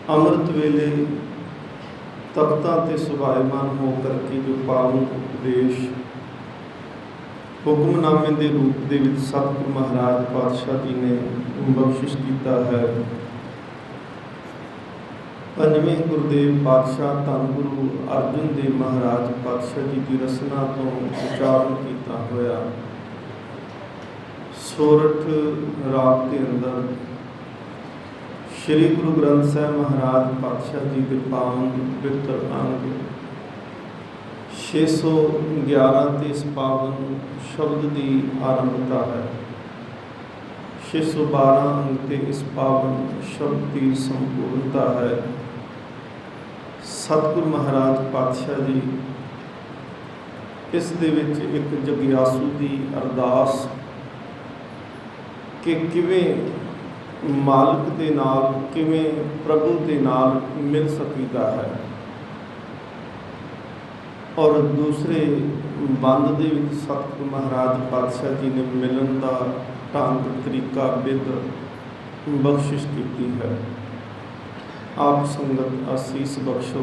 ਅੰਮ੍ਰਿਤ ਵੇਲੇ ਤਖ਼ਤਾਂ 'ਤੇ ਸੁਭਾਇਮਾਨ ਹੋ ਕਰਕੇ ਜੋ ਪਾਵਨ ਉਪਦੇਸ਼ ਹੁਕਮਨਾਮੇ ਦੇ ਰੂਪ ਦੇ ਵਿੱਚ ਸਤਿਗੁਰੂ ਮਹਾਰਾਜ ਪਾਤਸ਼ਾਹ ਜੀ ਨੇ ਬਖਸ਼ਿਸ਼ ਕੀਤਾ ਹੈ। ਪੰਜਵੇਂ ਗੁਰਦੇਵ ਪਾਤਸ਼ਾਹ ਧੰਨ ਗੁਰੂ ਅਰਜਨ ਦੇਵ ਮਹਾਰਾਜ ਪਾਤਸ਼ਾਹ ਜੀ ਦੀ ਰਸਨਾ ਤੋਂ ਉਚਾਰਨ ਕੀਤਾ ਹੋਇਆ ਸੋਰਠ ਰਾਗ ਦੇ ਅੰਦਰ ਸ਼੍ਰੀ ਗੁਰੂ ਗ੍ਰੰਥ ਸਾਹਿਬ ਮਹਾਰਾਜ ਪਾਤਸ਼ਾਹ ਜੀ ਦੇ ਪਾਵਨ ਪਵਿੱਤਰ ਅੰਗ 611 ਤੇ ਇਸ ਪਾਵਨ ਸ਼ਬਦ ਦੀ ਆਰੰਭਤਾ ਹੈ। 612 ਅੰਗ ਤੇ ਇਸ ਪਾਵਨ ਸ਼ਬਦ ਦੀ ਸੰਪੂਰਨਤਾ ਹੈ। ਸਤਿਗੁਰੂ ਮਹਾਰਾਜ ਪਾਤਸ਼ਾਹ ਜੀ ਇਸ ਦੇ ਵਿੱਚ ਇੱਕ ਜਗਿਆਸੂ ਦੀ ਅਰਦਾਸ ਕਿ ਕਿਵੇਂ ਮਾਲਕ ਦੇ ਨਾਲ, ਕਿਵੇਂ ਪ੍ਰਭੂ ਦੇ ਨਾਲ ਮਿਲ ਸਕੀਦਾ ਹੈ, ਔਰ ਦੂਸਰੇ ਬੰਦ ਦੇ ਵਿੱਚ ਸਤਿਗੁਰੂ ਮਹਾਰਾਜ ਪਾਤਸ਼ਾਹ ਜੀ ਨੇ ਮਿਲਣ ਦਾ ਢੰਗ ਤਰੀਕਾ ਵਿਧ ਬਖਸ਼ਿਸ਼ ਕੀਤੀ ਹੈ। ਆਪ ਸੰਗਤ ਅਸੀਸ ਬਖਸ਼ੋ।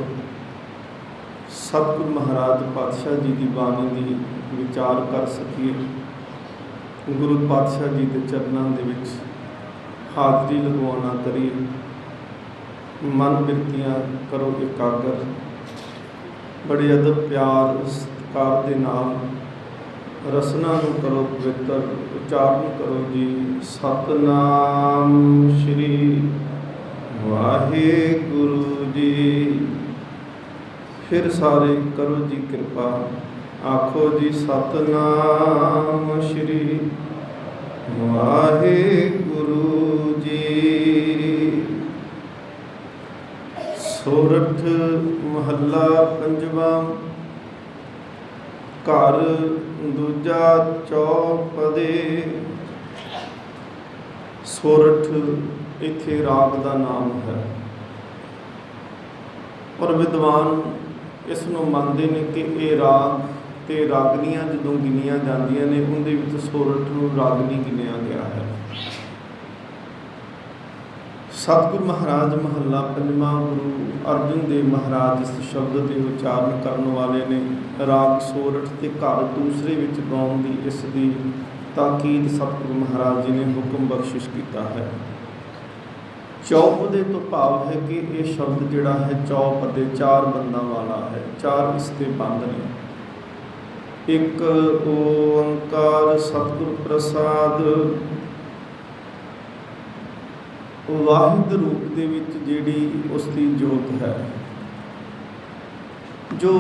ਸਤਿਗੁਰੂ ਮਹਾਰਾਜ ਪਾਤਸ਼ਾਹ ਜੀ ਦੀ ਬਾਣੀ ਦੀ ਵਿਚਾਰ ਕਰ ਸਕੀਏ। ਗੁਰੂ ਪਾਤਸ਼ਾਹ ਜੀ ਦੇ ਚਰਨਾਂ ਦੇ ਵਿੱਚ ਹਾਜ਼ਰੀ ਲਗਵਾਉਣਾ ਕਰੀਏ। ਮਨ ਬਿਰਤੀਆਂ ਕਰੋ ਇਕਾਗਰ। ਬੜੇ ਅਦਬ ਪਿਆਰ ਸਤਿਕਾਰ ਦੇ ਨਾਲ ਰਸਨਾ ਨੂੰ ਕਰੋ ਪਵਿੱਤਰ। ਉਚਾਰਨ ਕਰੋ ਜੀ ਸਤਿਨਾਮ ਸ਼੍ਰੀ ਵਾਹਿਗੁਰੂ ਜੀ। ਫਿਰ ਸਾਰੇ ਕਰੋ ਜੀ ਕਿਰਪਾ। ਆਖੋ ਜੀ ਸਤਿਨਾਮ ਸ਼੍ਰੀ ਵਾਹਿਗੁਰੂ ਜੀ। ਸੋਰਠ ਮਹੱਲਾ ਪੰਜਵਾਂ। ਘਰ ਦੂਜਾ ਚੌਪਦੇ। ਸੋਰਠ ਇੱਥੇ ਰਾਗ ਦਾ ਨਾਮ ਹੈ, ਔਰ ਵਿਦਵਾਨ ਇਸ ਨੂੰ ਮੰਨਦੇ ਨੇ ਕਿ ਇਹ ਰਾਗ ਤੇ ਰਾਗਨੀਆਂ ਜਦੋਂ ਗਿਣੀਆਂ ਜਾਂਦੀਆਂ ਨੇ ਉਹਦੇ ਵਿੱਚ ਸੋਰਠ ਨੂੰ ਰਾਗਨੀ ਗਿਣਿਆ ਗਿਆ ਹੈ। ਸਤਿਗੁਰੂ ਮਹਾਰਾਜ ਮਹੱਲਾ ਪੰਜਵਾਂ ਗੁਰੂ ਅਰਜਨ ਦੇਵ ਮਹਾਰਾਜ ਇਸ ਸ਼ਬਦ ਦੇ ਉਚਾਰਨ ਕਰਨ ਵਾਲੇ ਨੇ। ਰਾਗ ਸੋਰਠ ਤੇ ਘਰ ਦੂਸਰੇ ਵਿੱਚ ਗਾਉਣ ਦੀ ਇਸ ਦੀ ਤਾਕੀਦ ਸਤਿਗੁਰੂ ਮਹਾਰਾਜ ਜੀ ਨੇ ਹੁਕਮ ਬਖਸ਼ਿਸ਼ ਕੀਤਾ ਹੈ। ਚੌਪਦੇ ਤੋਂ ਭਾਵ ਹੈ ਕਿ ਇਹ ਸ਼ਬਦ ਜਿਹੜਾ ਹੈ ਚੌਪਦੇ ਚਾਰ ਬੰਦਾਂ ਵਾਲਾ ਹੈ। ਚਾਰ ਇਸ ਦੇ ਬੰਦ ਨੇ। ਇੱਕ ਓੰਕਾਰ ਸਤਿਗੁਰ ਪ੍ਰਸਾਦ। ਵਾਹਿਦ ਰੂਪ ਦੇ ਵਿੱਚ ਜਿਹੜੀ ਉਸ ਦੀ ਜੋਤ ਹੈ, ਜੋ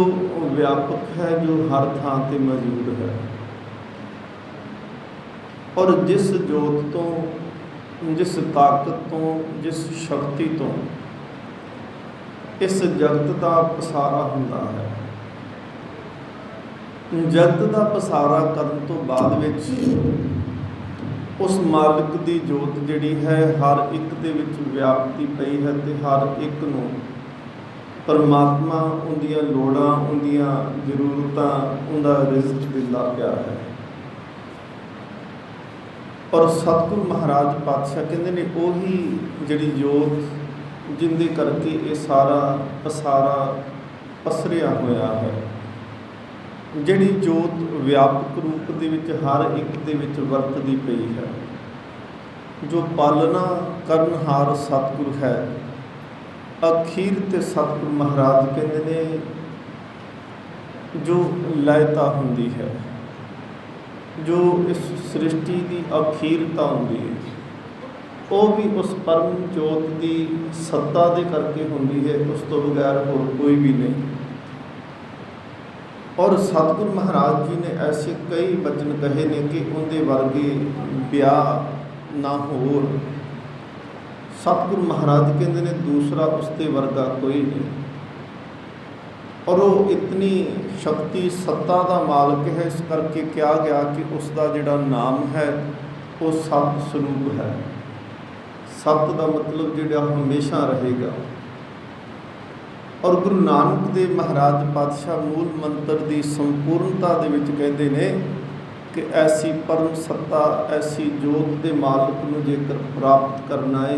ਵਿਆਪਕ ਹੈ, ਜੋ ਹਰ ਥਾਂ ਤੇ ਮੌਜੂਦ ਹੈ, ਔਰ ਜਿਸ ਜੋਤ ਤੋਂ, ਜਿਸ ਤਾਕਤ ਤੋਂ, ਜਿਸ ਸ਼ਕਤੀ ਤੋਂ ਇਸ ਜਗਤ ਦਾ ਪਸਾਰਾ ਹੁੰਦਾ ਹੈ। ਜਗਤ ਦਾ ਪਸਾਰਾ ਕਰਨ ਤੋਂ ਬਾਅਦ ਵਿੱਚ ਉਸ ਮਾਲਕ ਦੀ ਜੋਤ ਜਿਹੜੀ ਹੈ ਹਰ ਇੱਕ ਦੇ ਵਿੱਚ ਵਿਆਪਤੀ ਪਈ ਹੈ ਤੇ ਹਰ ਇੱਕ ਨੂੰ ਪਰਮਾਤਮਾ ਉਹਦੀਆਂ ਲੋੜਾਂ, ਉਹਦੀਆਂ ਜ਼ਰੂਰਤਾਂ, ਉਹਦਾ ਰਿਜ਼ਕ ਦਿੰਦਾ ਪਿਆ ਹੈ। ਔਰ ਸਤਿਗੁਰੂ ਮਹਾਰਾਜ ਪਾਤਸ਼ਾਹ ਕਹਿੰਦੇ ਨੇ ਉਹੀ ਜਿਹੜੀ ਜੋਤ ਜਿਹਦੇ ਕਰਕੇ ਇਹ ਸਾਰਾ ਪਸਾਰਾ ਪਸਰਿਆ ਹੋਇਆ ਹੈ, ਜਿਹੜੀ ਜੋਤ ਵਿਆਪਕ ਰੂਪ ਦੇ ਵਿੱਚ ਹਰ ਇੱਕ ਦੇ ਵਿੱਚ ਵਰਤਦੀ ਪਈ ਹੈ, ਜੋ ਪਾਲਣਾ ਕਰਨਹਾਰ ਸਤਿਗੁਰ ਹੈ। ਅਖੀਰ ਤੇ ਸਤਿਗੁਰੂ ਮਹਾਰਾਜ ਕਹਿੰਦੇ ਨੇ ਜੋ ਲੈਤਾ ਹੁੰਦੀ ਹੈ, ਜੋ ਇਸ ਸ੍ਰਿਸ਼ਟੀ ਦੀ ਅਖੀਰਤਾ ਹੁੰਦੀ ਹੈ, ਉਹ ਵੀ ਉਸ ਪਰਮ ਜੋਤ ਦੀ ਸੱਤਾ ਦੇ ਕਰਕੇ ਹੁੰਦੀ ਹੈ। ਉਸ ਤੋਂ ਬਗੈਰ ਹੋਰ ਕੋਈ ਵੀ ਨਹੀਂ। ਔਰ ਸਤਿਗੁਰੂ ਮਹਾਰਾਜ ਜੀ ਨੇ ਐਸੇ ਕਈ ਬਚਨ ਕਹੇ ਨੇ ਕਿ ਉਹਦੇ ਵਰਗੇ ਵਿਆਹ ਨਾ ਹੋਰ। ਸਤਿਗੁਰੂ ਮਹਾਰਾਜ ਕਹਿੰਦੇ ਨੇ ਦੂਸਰਾ ਉਸ ਦੇ ਵਰਗਾ ਕੋਈ ਨਹੀਂ। ਔਰ ਉਹ ਇਤਨੀ ਸ਼ਕਤੀ ਸੱਤਾ ਦਾ ਮਾਲਕ ਹੈ, ਇਸ ਕਰਕੇ ਕਿਹਾ ਗਿਆ ਕਿ ਉਸ ਦਾ ਜਿਹੜਾ ਨਾਮ ਹੈ ਉਹ ਸਤ ਸਰੂਪ ਹੈ। ਸਤ ਦਾ ਮਤਲਬ ਜਿਹੜਾ ਹਮੇਸ਼ਾ ਰਹੇਗਾ। ਔਰ ਗੁਰੂ ਨਾਨਕ ਦੇਵ ਮਹਾਰਾਜ ਪਾਤਸ਼ਾਹ ਮੂਲ ਮੰਤਰ ਦੀ ਸੰਪੂਰਨਤਾ ਦੇ ਵਿੱਚ ਕਹਿੰਦੇ ਨੇ ਕਿ ਐਸੀ ਪਰਮ ਸੱਤਾ, ਐਸੀ ਜੋਤ ਦੇ ਮਾਲਕ ਨੂੰ ਜੇਕਰ ਪ੍ਰਾਪਤ ਕਰਨਾ ਹੈ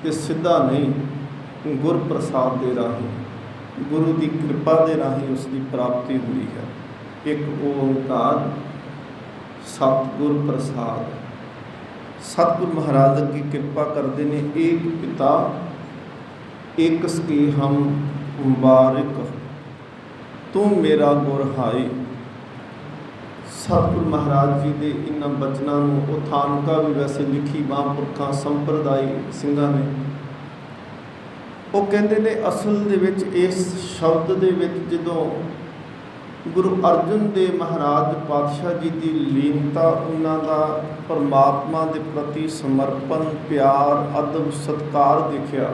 ਤੇ ਸਿੱਧਾ ਨਹੀਂ, ਗੁਰ ਪ੍ਰਸਾਦ ਦੇ ਰਾਹੀਂ, ਗੁਰੂ ਦੀ ਕਿਰਪਾ ਦੇ ਰਾਹੀਂ ਉਸ ਦੀ ਪ੍ਰਾਪਤੀ ਹੋਈ ਹੈ। ਇੱਕ ਓਂਕਾਰ ਸਤਿਗੁਰ ਪ੍ਰਸਾਦ। ਸਤਿਗੁਰ ਮਹਾਰਾਜ ਅੱਗੇ ਕਿਰਪਾ ਕਰਦੇ ਨੇ, ਏਕ ਪਿਤਾ ਏਕ ਸਕੇ ਹਮ ਬਾਰਿਕ ਤੂੰ ਮੇਰਾ ਗੁਰ ਹਾਏ। ਸਤਿਗੁਰ ਮਹਾਰਾਜ ਜੀ ਦੇ ਇਹਨਾਂ ਬਚਨਾਂ ਨੂੰ ਉਥਾਨਕਾ ਵੀ ਵੈਸੇ ਲਿਖੀ ਮਹਾਂਪੁਰਖਾਂ ਸੰਪਰਦਾਇ ਸਿੰਘਾਂ ਨੇ। ਉਹ ਕਹਿੰਦੇ ਨੇ ਅਸਲ ਦੇ ਵਿੱਚ ਇਸ ਸ਼ਬਦ ਦੇ ਵਿੱਚ ਜਦੋਂ ਗੁਰੂ ਅਰਜਨ ਦੇਵ ਮਹਾਰਾਜ ਪਾਤਸ਼ਾਹ ਜੀ ਦੀ ਲੀਨਤਾ, ਉਹਨਾਂ ਦਾ ਪਰਮਾਤਮਾ ਦੇ ਪ੍ਰਤੀ ਸਮਰਪਣ, ਪਿਆਰ, ਅਦਬ, ਸਤਿਕਾਰ ਦੇਖਿਆ,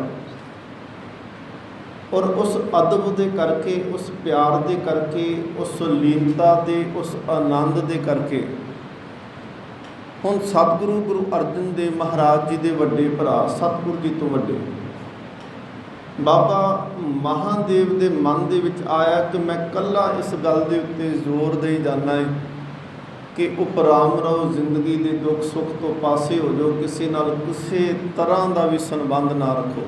ਔਰ ਉਸ ਅਦਬ ਦੇ ਕਰਕੇ, ਉਸ ਪਿਆਰ ਦੇ ਕਰਕੇ, ਉਸ ਲੀਨਤਾ ਦੇ, ਉਸ ਆਨੰਦ ਦੇ ਕਰਕੇ ਹੁਣ ਸਤਿਗੁਰੂ ਗੁਰੂ ਅਰਜਨ ਦੇਵ ਮਹਾਰਾਜ ਜੀ ਦੇ ਵੱਡੇ ਭਰਾ, ਸਤਿਗੁਰੂ ਜੀ ਤੋਂ ਵੱਡੇ ਬਾਬਾ ਮਹਾਦੇਵ ਦੇ ਮਨ ਦੇ ਵਿੱਚ ਆਇਆ ਕਿ ਮੈਂ ਇਕੱਲਾ ਇਸ ਗੱਲ ਦੇ ਉੱਤੇ ਜ਼ੋਰ ਦੇ ਜਾਣਾ ਹੈ ਕਿ ਉਪਰਾਮ ਰਹੋ, ਜ਼ਿੰਦਗੀ ਦੇ ਦੁੱਖ ਸੁੱਖ ਤੋਂ ਪਾਸੇ ਹੋ ਜਾਓ, ਕਿਸੇ ਨਾਲ ਕਿਸੇ ਤਰ੍ਹਾਂ ਦਾ ਵੀ ਸੰਬੰਧ ਨਾ ਰੱਖੋ।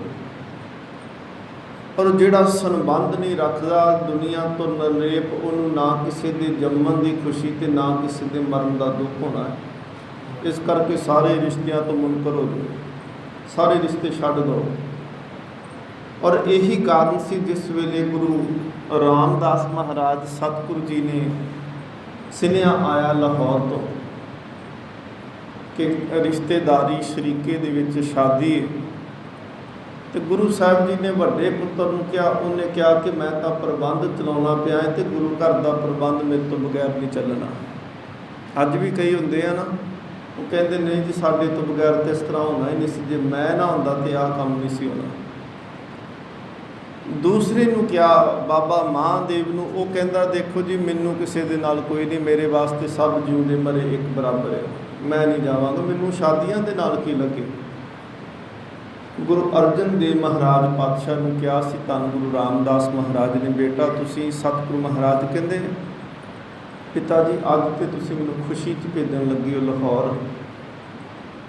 ਪਰ ਜਿਹੜਾ ਸੰਬੰਧ ਨਹੀਂ ਰੱਖਦਾ, ਦੁਨੀਆ ਤੋਂ ਨਿਰਲੇਪ, ਉਹਨੂੰ ਨਾ ਕਿਸੇ ਦੇ ਜੰਮਣ ਦੀ ਖੁਸ਼ੀ ਤੇ ਨਾ ਕਿਸੇ ਦੇ ਮਰਨ ਦਾ ਦੁੱਖ ਹੋਣਾ ਹੈ। ਇਸ ਕਰਕੇ ਸਾਰੇ ਰਿਸ਼ਤਿਆਂ ਤੋਂ ਮੁਨਕਰ ਹੋ ਜਾਓ, ਸਾਰੇ ਰਿਸ਼ਤੇ ਛੱਡ ਦਿਓ। ਔਰ ਇਹੀ ਕਾਰਨ ਸੀ ਜਿਸ ਵੇਲੇ ਗੁਰੂ ਰਾਮਦਾਸ ਮਹਾਰਾਜ ਸਤਿਗੁਰੂ ਜੀ ਨੇ ਸੁਨੇਹਾ ਆਇਆ ਲਾਹੌਰ ਤੋਂ ਕਿ ਰਿਸ਼ਤੇਦਾਰੀ ਸ਼ਰੀਕੇ ਦੇ ਵਿੱਚ ਸ਼ਾਦੀ ਹੈ, ਤੇ ਗੁਰੂ ਸਾਹਿਬ ਜੀ ਨੇ ਵੱਡੇ ਪੁੱਤਰ ਨੂੰ ਕਿਹਾ, ਉਹਨੇ ਕਿਹਾ ਕਿ ਮੈਂ ਤਾਂ ਪ੍ਰਬੰਧ ਚਲਾਉਣਾ ਪਿਆ ਤੇ ਗੁਰੂ ਘਰ ਦਾ ਪ੍ਰਬੰਧ ਮੇਰੇ ਤੋਂ ਬਗੈਰ ਨਹੀਂ ਚੱਲਣਾ। ਅੱਜ ਵੀ ਕਈ ਹੁੰਦੇ ਆ ਨਾ, ਉਹ ਕਹਿੰਦੇ ਨਹੀਂ ਜੀ ਸਾਡੇ ਤੋਂ ਬਗੈਰ ਤਾਂ ਇਸ ਤਰ੍ਹਾਂ ਹੋਣਾ ਹੀ ਨਹੀਂ ਸੀ, ਜੇ ਮੈਂ ਨਾ ਹੁੰਦਾ ਤੇ ਆਹ ਕੰਮ ਨਹੀਂ ਸੀ ਹੋਣਾ। ਦੂਸਰੇ ਨੂੰ ਕਿਹਾ ਬਾਬਾ ਮਹਾਦੇਵ ਨੂੰ, ਉਹ ਕਹਿੰਦਾ ਦੇਖੋ ਜੀ ਮੈਨੂੰ ਕਿਸੇ ਦੇ ਨਾਲ ਕੋਈ ਨਹੀਂ, ਮੇਰੇ ਵਾਸਤੇ ਸਭ ਜਿਉਂਦੇ ਮਰੇ ਇੱਕ ਬਰਾਬਰ ਹੈ, ਮੈਂ ਨਹੀਂ ਜਾਵਾਂਗਾ, ਮੈਨੂੰ ਸ਼ਾਦੀਆਂ ਦੇ ਨਾਲ ਕੀ ਲੱਗੇ। ਗੁਰੂ ਅਰਜਨ ਦੇਵ ਮਹਾਰਾਜ ਪਾਤਸ਼ਾਹ ਨੂੰ ਕਿਹਾ ਸੀ ਧੰਨ ਗੁਰੂ ਰਾਮਦਾਸ ਮਹਾਰਾਜ ਨੇ, ਬੇਟਾ ਤੁਸੀਂ ਸਤਿਗੁਰੂ ਮਹਾਰਾਜ ਕਹਿੰਦੇ ਪਿਤਾ ਜੀ ਅੱਜ ਤੇ ਤੁਸੀਂ ਮੈਨੂੰ ਖੁਸ਼ੀ 'ਚ ਭੇਜਣ ਲੱਗੀ ਹੋ ਲਾਹੌਰ,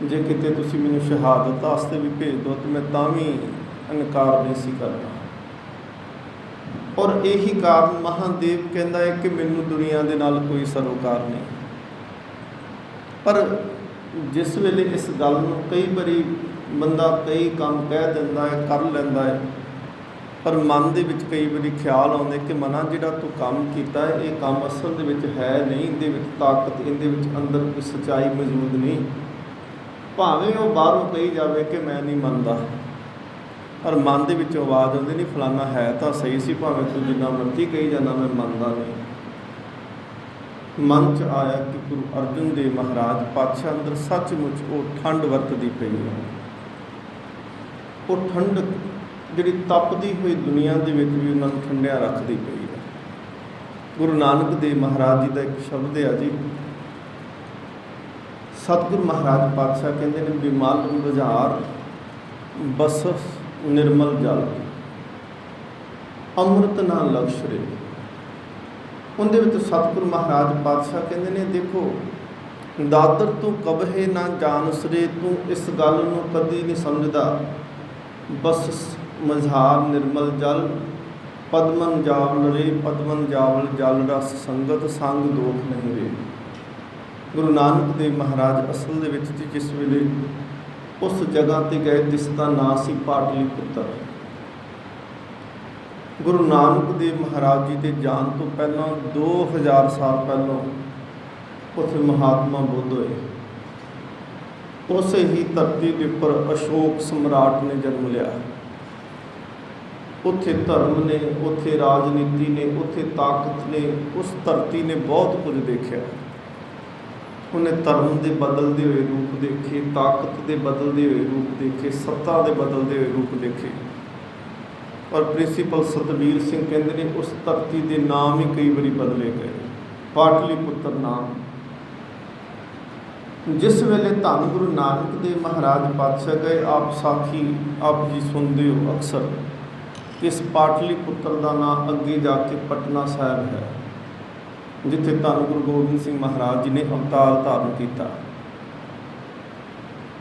ਜੇ ਕਿਤੇ ਤੁਸੀਂ ਮੈਨੂੰ ਸ਼ਹਾਦਤ ਵਾਸਤੇ ਵੀ ਭੇਜ ਦਿਓ ਤਾਂ ਮੈਂ ਤਾਂ ਵੀ ਇਨਕਾਰ ਨਹੀਂ ਸੀ ਕਰਨਾ। ਔਰ ਇਹੀ ਕਾਰਨ ਮਹਾਦੇਵ ਕਹਿੰਦਾ ਹੈ ਕਿ ਮੈਨੂੰ ਦੁਨੀਆ ਦੇ ਨਾਲ ਕੋਈ ਸਰੋਕਾਰ ਨਹੀਂ। ਪਰ ਜਿਸ ਵੇਲੇ ਇਸ ਗੱਲ ਨੂੰ ਕਈ ਵਾਰੀ ਬੰਦਾ ਕਈ ਕੰਮ ਕਹਿ ਦਿੰਦਾ ਹੈ, ਕਰ ਲੈਂਦਾ ਹੈ, ਪਰ ਮਨ ਦੇ ਵਿੱਚ ਕਈ ਵਾਰੀ ਖਿਆਲ ਆਉਂਦੇ ਕਿ ਮਨਾ ਜਿਹੜਾ ਤੂੰ ਕੰਮ ਕੀਤਾ ਹੈ ਇਹ ਕੰਮ ਅਸਲ ਦੇ ਵਿੱਚ ਹੈ ਨਹੀਂ, ਇਹਦੇ ਵਿੱਚ ਤਾਕਤ, ਇਹਦੇ ਵਿੱਚ ਅੰਦਰ ਕੋਈ ਸੱਚਾਈ ਮੌਜੂਦ ਨਹੀਂ। ਭਾਵੇਂ ਉਹ ਬਾਹਰੋਂ ਕਹੀ ਜਾਵੇ ਕਿ ਮੈਂ ਨਹੀਂ ਮੰਨਦਾ, ਪਰ ਮਨ ਦੇ ਵਿੱਚ ਆਵਾਜ਼ ਆਉਂਦੀ ਨਹੀਂ ਫਲਾਨਾ ਹੈ ਤਾਂ ਸਹੀ ਸੀ, ਭਾਵੇਂ ਤੂੰ ਜਿੰਨਾ ਮਰਜ਼ੀ ਕਹੀ ਜਾਂਦਾ ਮੈਂ ਮੰਨਦਾ ਨਹੀਂ। ਮਨ 'ਚ ਆਇਆ ਕਿ ਗੁਰੂ ਅਰਜਨ ਦੇਵ ਮਹਾਰਾਜ ਪਾਤਸ਼ਾਹ ਅੰਦਰ ਸੱਚਮੁੱਚ ਉਹ ਠੰਡ ਵਰਤਦੀ ਪਈ ਹੈ, ਉਹ ਠੰਡ ਜਿਹੜੀ ਤਪਦੀ ਹੋਈ ਦੁਨੀਆ ਦੇ ਵਿੱਚ ਵੀ ਉਹਨਾਂ ਨੂੰ ਠੰਡਿਆ ਰੱਖਦੀ ਪਈ ਹੈ। ਗੁਰੂ ਨਾਨਕ ਦੇਵ ਮਹਾਰਾਜ ਜੀ ਦਾ ਇੱਕ ਸ਼ਬਦ ਹੈ ਜੀ, ਸਤਿਗੁਰੂ ਮਹਾਰਾਜ ਪਾਤਸ਼ਾਹ ਕਹਿੰਦੇ ਨੇ ਬਿਮਲ ਬੁਝਾਰ ਬਸ ਨਿਰਮਲ ਜਲ ਅੰਮ੍ਰਿਤ ਨਾ ਲਕਸ਼ਰੇ। ਉਹਦੇ ਵਿੱਚ ਸਤਿਗੁਰੂ ਮਹਾਰਾਜ ਪਾਤਸ਼ਾਹ ਕਹਿੰਦੇ ਨੇ ਦੇਖੋ ਦਾਦਰ ਤੂੰ ਕਬਹੇ ਨਾ ਜਾਣਸਰੇ, ਤੂੰ ਇਸ ਗੱਲ ਨੂੰ ਕਦੀ ਨਹੀਂ ਸਮਝਦਾ, ਬਸ ਮਝਾਰ ਨਿਰਮਲ ਜਲ ਪਦਮਨ ਜਾਵਲ ਰੇ, ਪਦਮਨ ਜਾਵਲ ਜਲ ਰਸ ਸੰਗਤ ਸੰਗ ਦੋਖ ਨਹੀਂ ਰੇ। ਗੁਰੂ ਨਾਨਕ ਦੇਵ ਮਹਾਰਾਜ ਅਸਲ ਦੇ ਵਿੱਚ ਜਿਸ ਵੇਲੇ ਉਸ ਜਗ੍ਹਾ 'ਤੇ ਗਏ ਜਿਸ ਦਾ ਨਾਂ ਸੀ ਪਾਟਲੀਪੁੱਤਰ, ਗੁਰੂ ਨਾਨਕ ਦੇਵ ਮਹਾਰਾਜ ਜੀ ਦੇ ਜਾਣ ਤੋਂ ਪਹਿਲਾਂ 2000 ਸਾਲ ਪਹਿਲਾਂ ਉੱਥੇ ਮਹਾਤਮਾ ਬੁੱਧ ਹੋਏ। ਉਸੇ ਹੀ ਧਰਤੀ ਦੇ ਉੱਪਰ ਅਸ਼ੋਕ ਸਮਰਾਟ ਨੇ ਜਨਮ ਲਿਆ। ਉੱਥੇ ਧਰਮ ਨੇ, ਉੱਥੇ ਰਾਜਨੀਤੀ ਨੇ, ਉੱਥੇ ਤਾਕਤ ਨੇ, ਉਸ ਧਰਤੀ ਨੇ ਬਹੁਤ ਕੁਝ ਦੇਖਿਆ। ਉਹਨੇ ਧਰਮ ਦੇ ਬਦਲਦੇ ਹੋਏ ਰੂਪ ਦੇਖੇ, ਤਾਕਤ ਦੇ ਬਦਲਦੇ ਹੋਏ ਰੂਪ ਦੇਖੇ, ਸੱਤਾ ਦੇ ਬਦਲਦੇ ਹੋਏ ਰੂਪ ਦੇਖੇ। ਔਰ ਪ੍ਰਿੰਸੀਪਲ ਸਤਬੀਰ ਸਿੰਘ ਕਹਿੰਦੇ ਨੇ ਉਸ ਧਰਤੀ ਦੇ ਨਾਮ ਹੀ ਕਈ ਵਾਰੀ ਬਦਲੇ ਗਏ। ਪਾਟਲੀਪੁੱਤਰ ਨਾਮ ਜਿਸ ਵੇਲੇ ਧੰਨ ਗੁਰੂ ਨਾਨਕ ਦੇਵ ਮਹਾਰਾਜ ਪਾਤਸ਼ਾਹ ਗਏ, ਆਪ ਸਾਖੀ ਆਪ ਜੀ ਸੁਣਦੇ ਹੋ ਅਕਸਰ, ਇਸ ਪਾਟਲੀਪੁੱਤਰ ਦਾ ਨਾਮ ਅੱਗੇ ਜਾ ਕੇ ਪਟਨਾ ਸਾਹਿਬ ਹੈ, ਜਿੱਥੇ ਧੰਨ ਗੁਰੂ ਗੋਬਿੰਦ ਸਿੰਘ ਮਹਾਰਾਜ ਜੀ ਨੇ ਅਵਤਾਰ ਧਾਰਨ ਕੀਤਾ।